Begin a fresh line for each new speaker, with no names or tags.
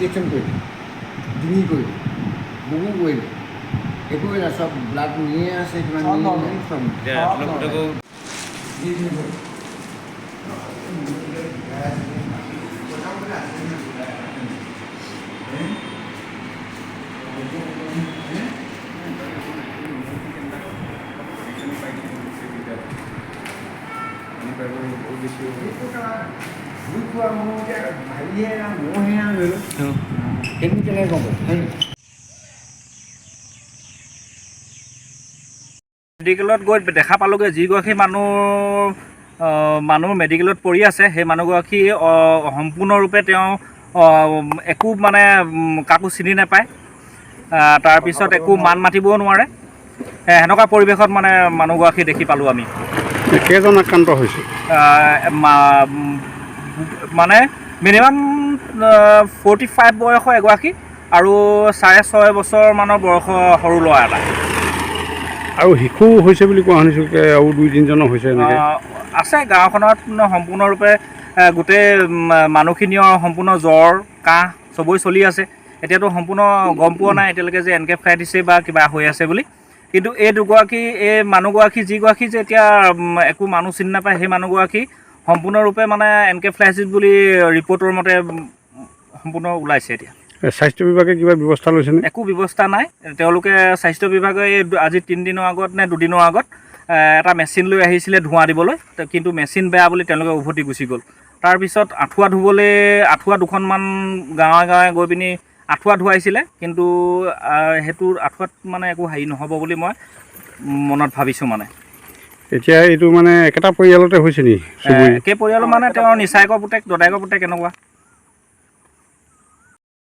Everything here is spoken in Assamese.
ইনজেকশ্যন কৰিলে, ডিঙি কৰিলে, বুকু কৰিলে, একো নাই, চব ব্লাড নিয়ে আছে, কিমান
মেডিকেলত গৈ দেখা পালোঁগৈ যিগৰাকী মানুহ মেডিকেলত পৰি আছে সেই মানুহগৰাকী সম্পূৰ্ণৰূপে তেওঁ একো মানে কাকো চিনি নাপায়, তাৰপিছত একো মান মাতিবও নোৱাৰে। সেনেকুৱা পৰিৱেশত মানে মানুহগৰাকী দেখি পালোঁ আমি।
কেইজন আক্ৰান্ত হৈছে?
মানে মিনিমাম 45 বয়সৰ এগৰাকী আৰু 6.5 বছৰমানৰ বয়সৰ সৰু ল'ৰা এটা।
আৰু শিশু হৈছে বুলি কোৱা শুনিছোঁ, আৰু 2-3জনৰ হৈছে এনেকৈ
আছে। গাঁওখনত সম্পূৰ্ণৰূপে গোটেই মানুহখিনিৰ সম্পূৰ্ণ জ্বৰ কাহ চবৰে চলি আছে। এতিয়াতো সম্পূৰ্ণ গম পোৱা নাই এতিয়ালৈকে যে এনকেফেলাইটিছে বা কিবা হৈ আছে বুলি। কিন্তু এই মানুহগৰাকী যিগৰাকী যে এতিয়া একো মানুহ চিনি নাপায়, সেই মানুহগৰাকী সম্পূৰ্ণৰূপে মানে এনকেফেলাইটিছ বুলি ৰিপৰ্টৰ মতে সম্পূৰ্ণ ওলাইছে। এতিয়া
স্বাস্থ্য বিভাগে কিবা ব্যৱস্থা লৈছেনে?
একো ব্যৱস্থা নাই। তেওঁলোকে স্বাস্থ্য বিভাগে আজি 3 দিনৰ আগত নে 2 দিনৰ আগত এটা মেচিন লৈ আহিছিলে ধোঁৱা দিবলৈ, কিন্তু মেচিন বেয়া বুলি তেওঁলোকে উভতি গুচি গ'ল। তাৰপিছত আঁঠুৱা ধুবলৈ আঁঠুৱা 2খনমান গাঁৱে গাঁৱে গৈ পিনি আঁঠুৱা ধুৱাইছিলে, কিন্তু সেইটো আঁঠুৱাত মানে একো হেৰি নহ'ব বুলি মই মনত ভাবিছোঁ। মানে
এতিয়া এইটো মানে একেটা পৰিয়ালতে হৈছে নেকি?
একে পৰিয়ালৰ মানে তেওঁৰ নিচায়কৰ পুতেক, দদায়েকৰ পুতেক এনেকুৱা।